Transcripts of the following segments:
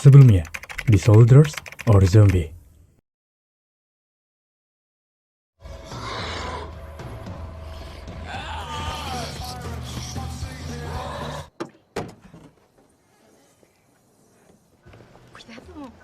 Sebelumnya, di Soldiers or Zombie. Cuidado.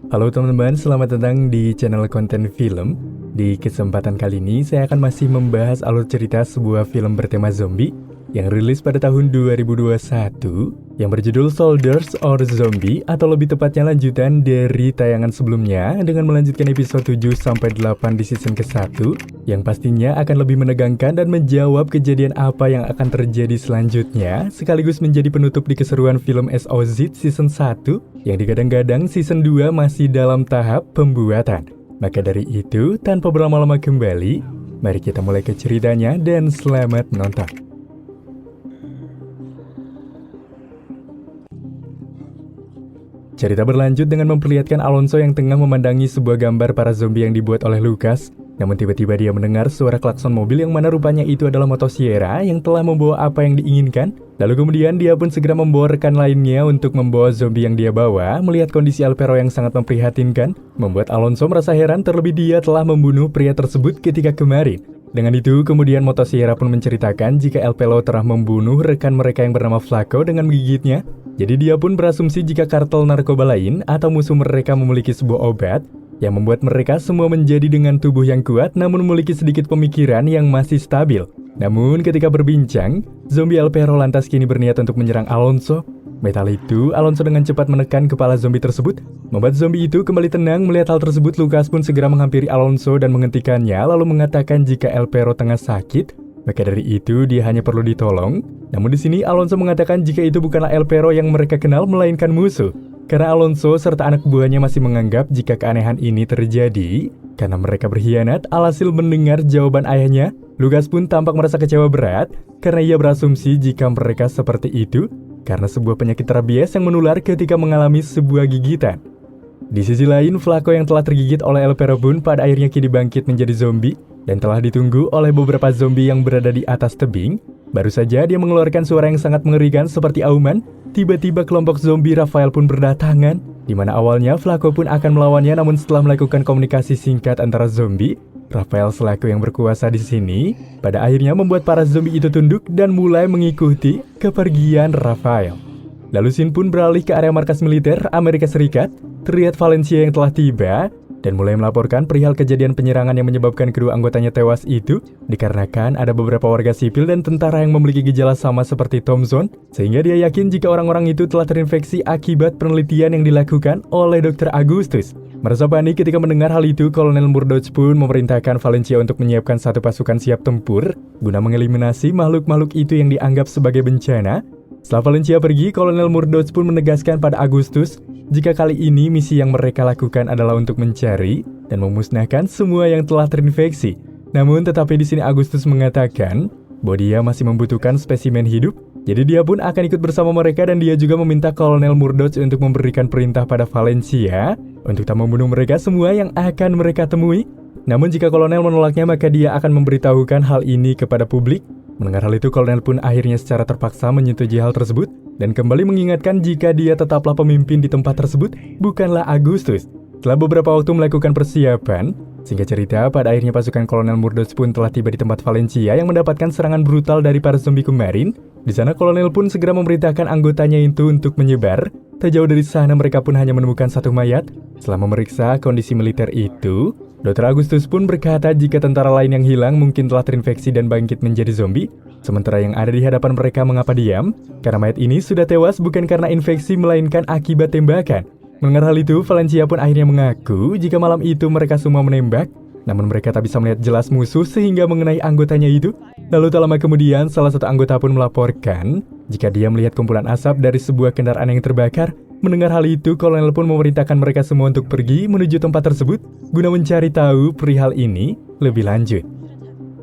Halo teman-teman, selamat datang di channel konten film. Di kesempatan kali ini saya akan masih membahas alur cerita sebuah film bertema zombie yang rilis pada tahun 2021 yang berjudul Soldiers or Zombie, atau lebih tepatnya lanjutan dari tayangan sebelumnya dengan melanjutkan episode 7-8 di season ke-1 yang pastinya akan lebih menegangkan dan menjawab kejadian apa yang akan terjadi selanjutnya, sekaligus menjadi penutup di keseruan film SOZ season 1 yang digadang-gadang season 2 masih dalam tahap pembuatan. Maka dari itu, tanpa berlama-lama kembali, mari kita mulai ke ceritanya dan selamat menonton. Cerita berlanjut dengan memperlihatkan Alonso yang tengah memandangi sebuah gambar para zombie yang dibuat oleh Lucas. Namun tiba-tiba dia mendengar suara klakson mobil yang mana rupanya itu adalah motosierra yang telah membawa apa yang diinginkan. Lalu kemudian dia pun segera membawa rekan lainnya untuk membawa zombie yang dia bawa. Melihat kondisi Alpero yang sangat memprihatinkan, membuat Alonso merasa heran, terlebih dia telah membunuh pria tersebut ketika kemarin. Dengan itu, kemudian motosierra pun menceritakan jika Alpero telah membunuh rekan mereka yang bernama Flaco dengan menggigitnya. Jadi dia pun berasumsi jika kartel narkoba lain atau musuh mereka memiliki sebuah obat yang membuat mereka semua menjadi dengan tubuh yang kuat namun memiliki sedikit pemikiran yang masih stabil. Namun ketika berbincang, zombie Alpero lantas kini berniat untuk menyerang Alonso. Metal itu, Alonso dengan cepat menekan kepala zombie tersebut, membuat zombie itu kembali tenang. Melihat hal tersebut, Lucas pun segera menghampiri Alonso dan menghentikannya, lalu mengatakan jika Alpero tengah sakit. Maka dari itu dia hanya perlu ditolong. Namun di sini Alonso mengatakan jika itu bukanlah Alpero yang mereka kenal melainkan musuh. Karena Alonso serta anak buahnya masih menganggap jika keanehan ini terjadi karena mereka berkhianat. Alhasil mendengar jawaban ayahnya, Lucas pun tampak merasa kecewa berat karena ia berasumsi jika mereka seperti itu karena sebuah penyakit rabies yang menular ketika mengalami sebuah gigitan. Di sisi lain, Flaco yang telah tergigit oleh Alpero pun pada akhirnya kini bangkit menjadi zombie dan telah ditunggu oleh beberapa zombie yang berada di atas tebing. Baru saja dia mengeluarkan suara yang sangat mengerikan seperti auman. Tiba-tiba kelompok zombie Rafael pun berdatangan, di mana awalnya Flaco pun akan melawannya, namun setelah melakukan komunikasi singkat antara zombie, Rafael selaku yang berkuasa di sini, pada akhirnya membuat para zombie itu tunduk dan mulai mengikuti kepergian Rafael. Lalu scene pun beralih ke area markas militer Amerika Serikat. Terlihat Valencia yang telah tiba dan mulai melaporkan perihal kejadian penyerangan yang menyebabkan kedua anggotanya tewas itu dikarenakan ada beberapa warga sipil dan tentara yang memiliki gejala sama seperti Thompson, sehingga dia yakin jika orang-orang itu telah terinfeksi akibat penelitian yang dilakukan oleh Dr. Augustus. Merasa panik ketika mendengar hal itu, Kolonel Murdoch pun memerintahkan Valencia untuk menyiapkan satu pasukan siap tempur guna mengeliminasi makhluk-makhluk itu yang dianggap sebagai bencana. Setelah Valencia pergi, Kolonel Murdoch pun menegaskan pada Augustus jika kali ini misi yang mereka lakukan adalah untuk mencari dan memusnahkan semua yang telah terinfeksi. Namun tetapi di sini Augustus mengatakan bahwa dia masih membutuhkan spesimen hidup, jadi dia pun akan ikut bersama mereka dan dia juga meminta Kolonel Murdoch untuk memberikan perintah pada Valencia untuk tak membunuh mereka semua yang akan mereka temui. Namun jika Kolonel menolaknya, maka dia akan memberitahukan hal ini kepada publik. Mendengar hal itu, Kolonel pun akhirnya secara terpaksa menyetujui hal tersebut dan kembali mengingatkan jika dia tetaplah pemimpin di tempat tersebut, bukanlah Augustus. Setelah beberapa waktu melakukan persiapan, singkat cerita, pada akhirnya pasukan Kolonel Murdoch pun telah tiba di tempat Valencia yang mendapatkan serangan brutal dari para zombie kemarin. Di sana Kolonel pun segera memerintahkan anggotanya itu untuk menyebar. Tak jauh dari sana mereka pun hanya menemukan satu mayat. Setelah memeriksa kondisi militer itu, Dr. Augustus pun berkata jika tentara lain yang hilang mungkin telah terinfeksi dan bangkit menjadi zombie, sementara yang ada di hadapan mereka mengapa diam? Karena mayat ini sudah tewas bukan karena infeksi melainkan akibat tembakan. Mendengar hal itu, Valencia pun akhirnya mengaku jika malam itu mereka semua menembak, namun mereka tak bisa melihat jelas musuh sehingga mengenai anggotanya itu. Lalu tak lama kemudian, salah satu anggota pun melaporkan jika dia melihat kumpulan asap dari sebuah kendaraan yang terbakar. Mendengar hal itu, kolonel pun memerintahkan mereka semua untuk pergi menuju tempat tersebut guna mencari tahu perihal ini lebih lanjut.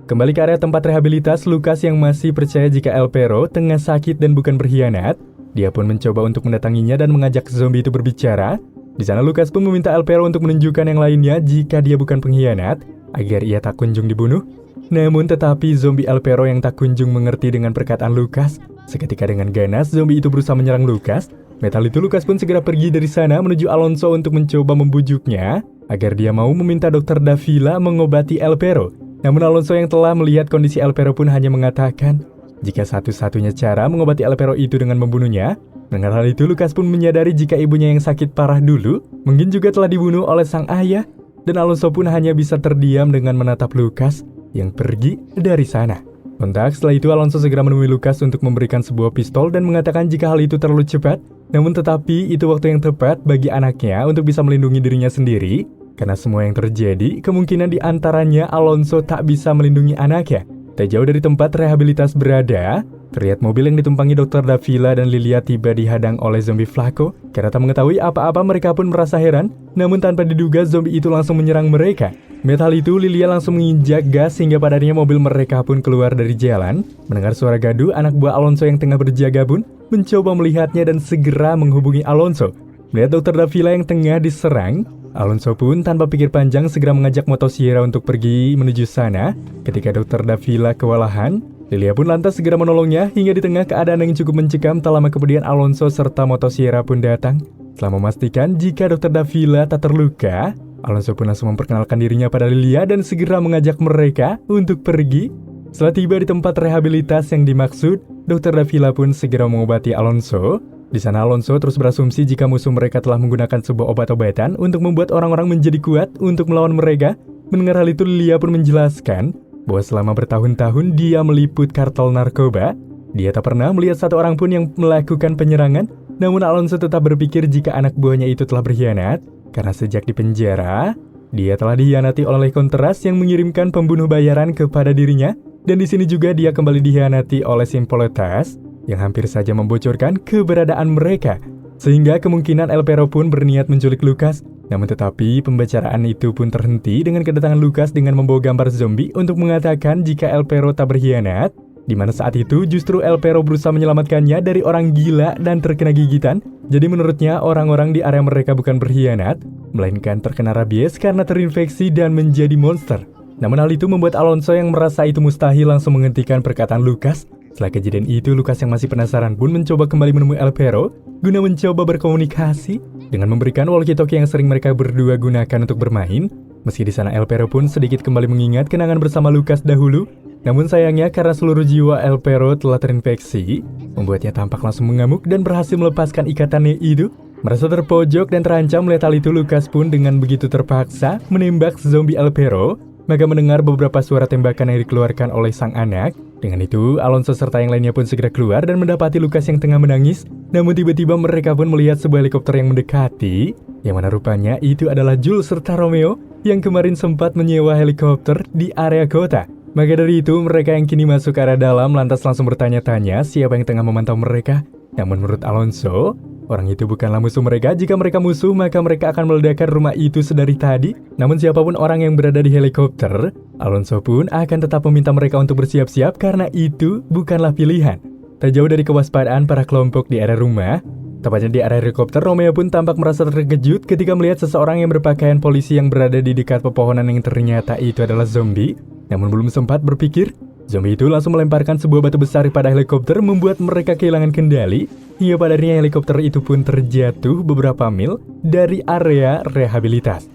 Kembali ke area tempat rehabilitas, Lucas yang masih percaya jika El Perro tengah sakit dan bukan berkhianat, dia pun mencoba untuk mendatanginya dan mengajak zombie itu berbicara. Di sana Lucas pun meminta El Perro untuk menunjukkan yang lainnya jika dia bukan pengkhianat, agar ia tak kunjung dibunuh. Namun tetapi zombie El Perro yang tak kunjung mengerti dengan perkataan Lucas. Seketika dengan ganas, zombie itu berusaha menyerang Lucas. Metal itu Lucas pun segera pergi dari sana menuju Alonso untuk mencoba membujuknya agar dia mau meminta Dr. Davila mengobati El Perro. Namun Alonso yang telah melihat kondisi El Perro pun hanya mengatakan jika satu-satunya cara mengobati El Perro itu dengan membunuhnya. Mendengar hal itu, Lucas pun menyadari jika ibunya yang sakit parah dulu mungkin juga telah dibunuh oleh sang ayah, dan Alonso pun hanya bisa terdiam dengan menatap Lucas yang pergi dari sana. Kontak setelah itu Alonso segera menemui Lucas untuk memberikan sebuah pistol dan mengatakan jika hal itu terlalu cepat, namun tetapi itu waktu yang tepat bagi anaknya untuk bisa melindungi dirinya sendiri, karena semua yang terjadi kemungkinan di antaranya Alonso tak bisa melindungi anaknya. Tak jauh dari tempat rehabilitas berada, terlihat mobil yang ditumpangi Dr. Davila dan Lilia tiba dihadang oleh zombie Flaco. Karena tak mengetahui apa-apa, mereka pun merasa heran, namun tanpa diduga zombie itu langsung menyerang mereka. Melihat hal itu, Lilia langsung menginjak gas hingga pada akhirnya mobil mereka pun keluar dari jalan. Mendengar suara gaduh, anak buah Alonso yang tengah berjaga pun mencoba melihatnya dan segera menghubungi Alonso. Melihat Dr. Davila yang tengah diserang, Alonso pun tanpa pikir panjang segera mengajak Motosierra untuk pergi menuju sana. Ketika Dr. Davila kewalahan, Lilia pun lantas segera menolongnya hingga di tengah keadaan yang cukup mencekam. Tak lama kemudian Alonso serta Motosierra pun datang. Setelah memastikan jika Dr. Davila tak terluka, Alonso pun langsung memperkenalkan dirinya pada Lilia dan segera mengajak mereka untuk pergi. Setelah tiba di tempat rehabilitas yang dimaksud, Dr. Davila pun segera mengobati Alonso. Di sana Alonso terus berasumsi jika musuh mereka telah menggunakan sebuah obat-obatan untuk membuat orang-orang menjadi kuat untuk melawan mereka. Mendengar hal itu, Lilia pun menjelaskan bahwa selama bertahun-tahun dia meliput kartel narkoba. Dia tak pernah melihat satu orang pun yang melakukan penyerangan. Namun Alonso tetap berpikir jika anak buahnya itu telah berkhianat, karena sejak di penjara, dia telah dikhianati oleh Kontras yang mengirimkan pembunuh bayaran kepada dirinya. Dan di sini juga dia kembali dikhianati oleh Simpoletas yang hampir saja membocorkan keberadaan mereka. Sehingga kemungkinan El Perro pun berniat menculik Lucas. Namun tetapi pembicaraan itu pun terhenti dengan kedatangan Lucas dengan membawa gambar zombie untuk mengatakan jika El Perro tak berkhianat. Di mana saat itu justru El Perro berusaha menyelamatkannya dari orang gila dan terkena gigitan. Jadi menurutnya orang-orang di area mereka bukan berkhianat, melainkan terkena rabies karena terinfeksi dan menjadi monster. Namun hal itu membuat Alonso yang merasa itu mustahil langsung menghentikan perkataan Lucas. Setelah kejadian itu, Lucas yang masih penasaran pun mencoba kembali menemui El Perro guna mencoba berkomunikasi dengan memberikan walkie-talkie yang sering mereka berdua gunakan untuk bermain. Meski di sana El Perro pun sedikit kembali mengingat kenangan bersama Lucas dahulu. Namun sayangnya karena seluruh jiwa El Perro telah terinfeksi, membuatnya tampak langsung mengamuk dan berhasil melepaskan ikatannya itu. Merasa terpojok dan terancam melihat hal itu, Lucas pun dengan begitu terpaksa menembak zombie El Perro. Maka mendengar beberapa suara tembakan yang dikeluarkan oleh sang anak. Dengan itu, Alonso serta yang lainnya pun segera keluar dan mendapati Lucas yang tengah menangis. Namun tiba-tiba mereka pun melihat sebuah helikopter yang mendekati, yang mana rupanya itu adalah Jules serta Romeo yang kemarin sempat menyewa helikopter di area kota. Maka dari itu, mereka yang kini masuk ke area dalam lantas langsung bertanya-tanya siapa yang tengah memantau mereka. Namun menurut Alonso, orang itu bukanlah musuh mereka. Jika mereka musuh, maka mereka akan meledakkan rumah itu sedari tadi. Namun siapapun orang yang berada di helikopter, Alonso pun akan tetap meminta mereka untuk bersiap-siap karena itu bukanlah pilihan. Tak jauh dari kewaspadaan para kelompok di area rumah, tepatnya di area helikopter, Romeo pun tampak merasa terkejut ketika melihat seseorang yang berpakaian polisi yang berada di dekat pepohonan yang ternyata itu adalah zombie. Namun belum sempat berpikir, zombie itu langsung melemparkan sebuah batu besar pada helikopter membuat mereka kehilangan kendali. Hingga pada akhirnya helikopter itu pun terjatuh beberapa mil dari area rehabilitas.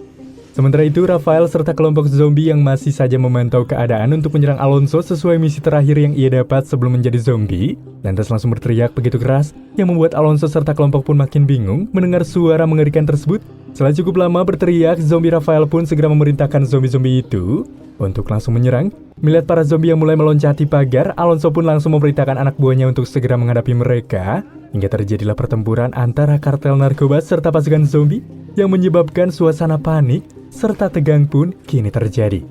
Sementara itu, Rafael serta kelompok zombie yang masih saja memantau keadaan untuk menyerang Alonso sesuai misi terakhir yang ia dapat sebelum menjadi zombie, lantas langsung berteriak begitu keras yang membuat Alonso serta kelompok pun makin bingung mendengar suara mengerikan tersebut. Setelah cukup lama berteriak, zombie Rafael pun segera memerintahkan zombie-zombie itu untuk langsung menyerang. Melihat para zombie yang mulai meloncati pagar, Alonso pun langsung memerintahkan anak buahnya untuk segera menghadapi mereka. Hingga terjadilah pertempuran antara kartel narkoba serta pasukan zombie yang menyebabkan suasana panik serta tegang pun kini terjadi.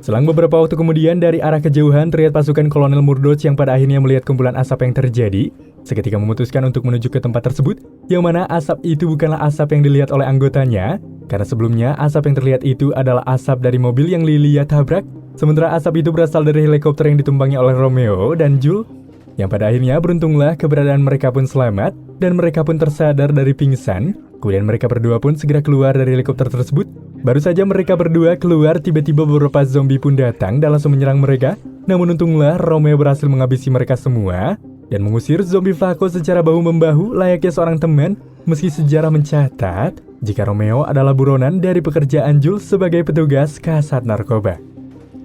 Selang beberapa waktu kemudian, dari arah kejauhan terlihat pasukan Kolonel Murdoch yang pada akhirnya melihat kumpulan asap yang terjadi. seketika memutuskan untuk menuju ke tempat tersebut, yang mana asap itu bukanlah asap yang dilihat oleh anggotanya, karena sebelumnya asap yang terlihat itu adalah asap dari mobil yang Lilia tabrak, sementara asap itu berasal dari helikopter yang ditumpangi oleh Romeo dan Jules, yang pada akhirnya beruntunglah keberadaan mereka pun selamat, dan mereka pun tersadar dari pingsan. Kemudian mereka berdua pun segera keluar dari helikopter tersebut. Baru saja mereka berdua keluar, tiba-tiba beberapa zombie pun datang dan langsung menyerang mereka. Namun untunglah Romeo berhasil menghabisi mereka semua dan mengusir zombie Flaco secara bahu-membahu layaknya seorang teman. Meski sejarah mencatat jika Romeo adalah buronan dari pekerjaan Jules sebagai petugas kasat narkoba.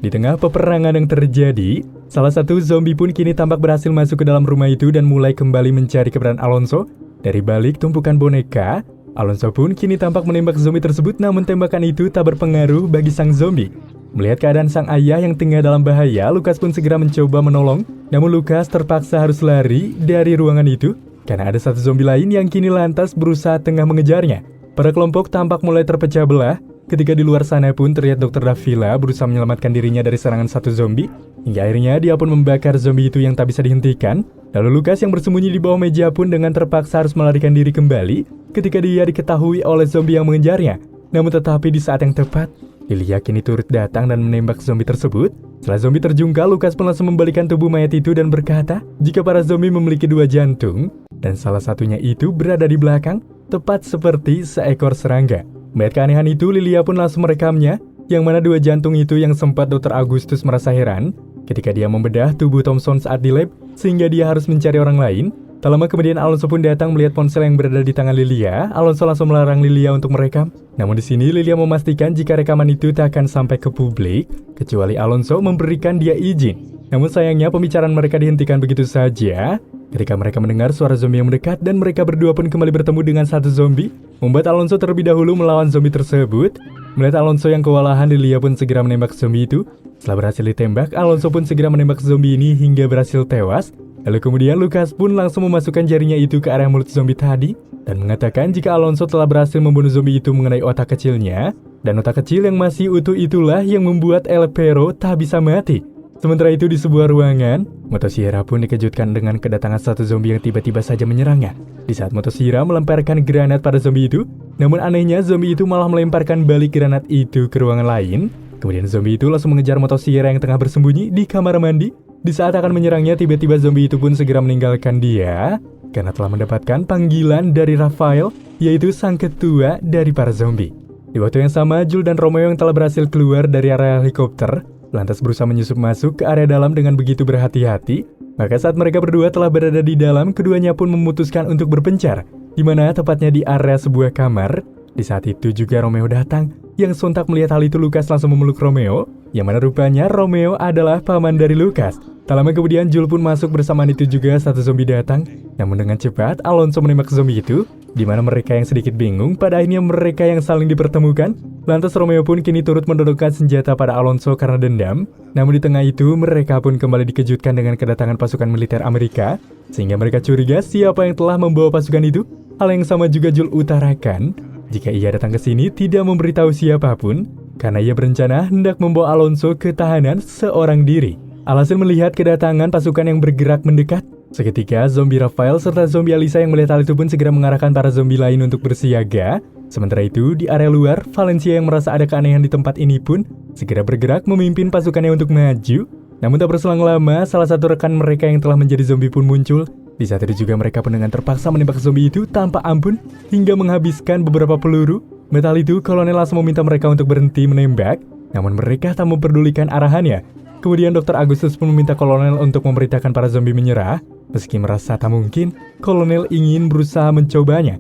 Di tengah peperangan yang terjadi, salah satu zombie pun kini tampak berhasil masuk ke dalam rumah itu dan mulai kembali mencari keberadaan Alonso. Dari balik tumpukan boneka, Alonso pun kini tampak menembak zombie tersebut, namun tembakan itu tak berpengaruh bagi sang zombie. Melihat keadaan sang ayah yang tengah dalam bahaya, Lucas pun segera mencoba menolong. Namun Lucas terpaksa harus lari dari ruangan itu karena ada satu zombie lain yang kini lantas berusaha tengah mengejarnya. Para kelompok tampak mulai terpecah belah. Ketika di luar sana pun terlihat Dr. Davila berusaha menyelamatkan dirinya dari serangan satu zombie. Hingga akhirnya dia pun membakar zombie itu yang tak bisa dihentikan. Lalu Lucas yang bersembunyi di bawah meja pun dengan terpaksa harus melarikan diri kembali ketika dia diketahui oleh zombie yang mengejarnya. Namun tetapi di saat yang tepat, Lilia kini turut datang dan menembak zombie tersebut. Setelah zombie terjungkal, Lucas pun langsung membalikan tubuh mayat itu dan berkata, jika para zombie memiliki dua jantung, dan salah satunya itu berada di belakang, tepat seperti seekor serangga. Melihat keanehan itu, Lilia pun langsung merekamnya, yang mana dua jantung itu yang sempat Dr. Agustus merasa heran ketika dia membedah tubuh Thompson saat di lab, sehingga dia harus mencari orang lain. Tak lama kemudian Alonso pun datang melihat ponsel yang berada di tangan Lilia. Alonso langsung melarang Lilia untuk merekam. Namun di sini Lilia memastikan jika rekaman itu tak akan sampai ke publik, kecuali Alonso memberikan dia izin. Namun sayangnya pembicaraan mereka dihentikan begitu saja ketika mereka mendengar suara zombie yang mendekat dan mereka berdua pun kembali bertemu dengan satu zombie, membuat Alonso terlebih dahulu melawan zombie tersebut. Melihat Alonso yang kewalahan, Lilia pun segera menembak zombie itu. Setelah berhasil ditembak, Alonso pun segera menembak zombie ini hingga berhasil tewas. Lalu kemudian Lucas pun langsung memasukkan jarinya itu ke area mulut zombie tadi dan mengatakan jika Alonso telah berhasil membunuh zombie itu mengenai otak kecilnya, dan otak kecil yang masih utuh itulah yang membuat El Perro tak bisa mati. Sementara itu di sebuah ruangan, Motosierra pun dikejutkan dengan kedatangan satu zombie yang tiba-tiba saja menyerangnya. Di saat Motosierra melemparkan granat pada zombie itu, namun anehnya zombie itu malah melemparkan balik granat itu ke ruangan lain. Kemudian zombie itu langsung mengejar Motosierra yang tengah bersembunyi di kamar mandi. Di saat akan menyerangnya, tiba-tiba zombie itu pun segera meninggalkan dia karena telah mendapatkan panggilan dari Rafael, yaitu sang ketua dari para zombie. Di waktu yang sama, Jules dan Romeo yang telah berhasil keluar dari area helikopter lantas berusaha menyusup masuk ke area dalam dengan begitu berhati-hati. Maka saat mereka berdua telah berada di dalam, keduanya pun memutuskan untuk berpencar, di mana tepatnya di area sebuah kamar. Di saat itu juga Romeo datang. Yang sontak melihat hal itu, Lucas langsung memeluk Romeo, yang mana rupanya Romeo adalah paman dari Lucas. Tak lama kemudian Jules pun masuk, bersamaan itu juga satu zombie datang. Namun dengan cepat Alonso menembak zombie itu, di mana mereka yang sedikit bingung, pada akhirnya mereka yang saling dipertemukan. Lantas Romeo pun kini turut mendodokkan senjata pada Alonso karena dendam. Namun di tengah itu mereka pun kembali dikejutkan dengan kedatangan pasukan militer Amerika, sehingga mereka curiga siapa yang telah membawa pasukan itu. Hal yang sama juga Jules utarakan jika ia datang ke sini tidak memberitahu siapapun, karena ia berencana hendak membawa Alonso ke tahanan seorang diri. Alhasil melihat kedatangan pasukan yang bergerak mendekat, seketika zombie Rafael serta zombie Alisa yang melihat hal itu pun segera mengarahkan para zombie lain untuk bersiaga. Sementara itu di area luar, Valencia yang merasa ada keanehan di tempat ini pun segera bergerak memimpin pasukannya untuk maju. Namun tak berselang lama, salah satu rekan mereka yang telah menjadi zombie pun muncul. Di saat itu juga mereka pun dengan terpaksa menembak zombie itu tanpa ampun hingga menghabiskan beberapa peluru. Metal itu, kolonel langsung meminta mereka untuk berhenti menembak, namun mereka tak memperdulikan arahannya. Kemudian Dr. Agustus pun meminta kolonel untuk memerintahkan para zombie menyerah. Meski merasa tak mungkin, kolonel ingin berusaha mencobanya.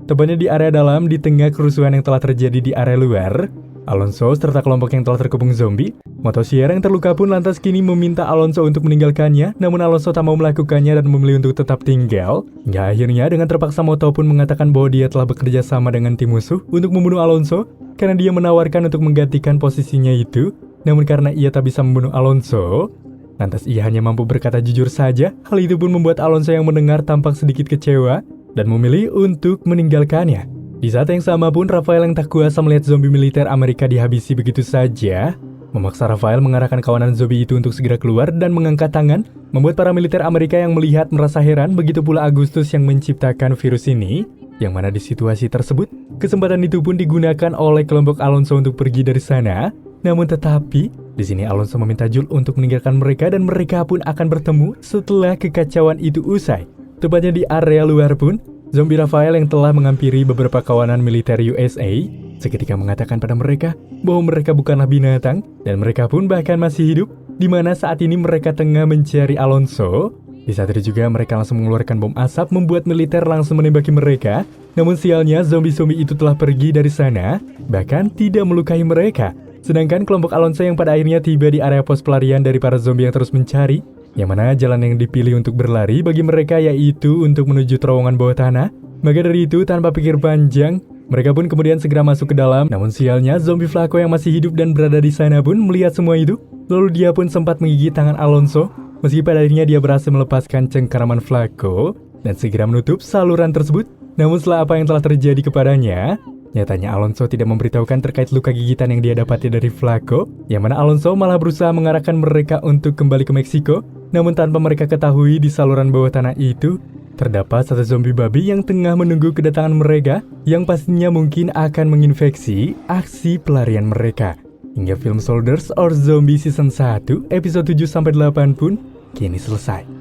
Tepatnya di area dalam, di tengah kerusuhan yang telah terjadi di area luar, Alonso serta kelompok yang telah terkepung zombie, Motosierra yang terluka pun lantas kini meminta Alonso untuk meninggalkannya. Namun Alonso tak mau melakukannya dan memilih untuk tetap tinggal. Hingga akhirnya dengan terpaksa Moto pun mengatakan bahwa dia telah bekerja sama dengan tim musuh untuk membunuh Alonso, karena dia menawarkan untuk menggantikan posisinya itu. Namun karena ia tak bisa membunuh Alonso, lantas ia hanya mampu berkata jujur saja. Hal itu pun membuat Alonso yang mendengar tampak sedikit kecewa dan memilih untuk meninggalkannya. Di saat yang sama pun Rafael yang tak kuasa melihat zombie militer Amerika dihabisi begitu saja, memaksa Rafael mengarahkan kawanan zombie itu untuk segera keluar dan mengangkat tangan. membuat para militer Amerika yang melihat merasa heran, begitu pula Agustus yang menciptakan virus ini, yang mana di situasi tersebut, kesempatan itu pun digunakan oleh kelompok Alonso untuk pergi dari sana. Namun tetapi, di sini Alonso meminta Jules untuk meninggalkan mereka dan mereka pun akan bertemu setelah kekacauan itu usai. Tepatnya di area luar pun, zombie Rafael yang telah menghampiri beberapa kawanan militer USA seketika mengatakan pada mereka bahwa mereka bukanlah binatang dan mereka pun bahkan masih hidup, di mana saat ini mereka tengah mencari Alonso. Di saat itu juga mereka langsung mengeluarkan bom asap membuat militer langsung menembaki mereka. Namun sialnya zombie-zombie itu telah pergi dari sana, bahkan tidak melukai mereka. Sedangkan kelompok Alonso yang pada akhirnya tiba di area pos pelarian dari para zombie yang terus mencari, yang mana jalan yang dipilih untuk berlari bagi mereka yaitu untuk menuju terowongan bawah tanah. Maka dari itu, tanpa pikir panjang, mereka pun kemudian segera masuk ke dalam. Namun sialnya, zombie Flaco yang masih hidup dan berada di sana pun melihat semua itu. Lalu dia pun sempat menggigit tangan Alonso, meski pada akhirnya dia berhasil melepaskan cengkeraman Flaco dan segera menutup saluran tersebut. Namun setelah apa yang telah terjadi kepadanya, nyatanya Alonso tidak memberitahukan terkait luka gigitan yang dia dapati dari Flaco, yang mana Alonso malah berusaha mengarahkan mereka untuk kembali ke Meksiko. Namun tanpa mereka ketahui, di saluran bawah tanah itu terdapat satu zombie babi yang tengah menunggu kedatangan mereka, yang pastinya mungkin akan menginfeksi aksi pelarian mereka. Hingga film Soldiers or Zombie Season 1 episode 7-8 pun kini selesai.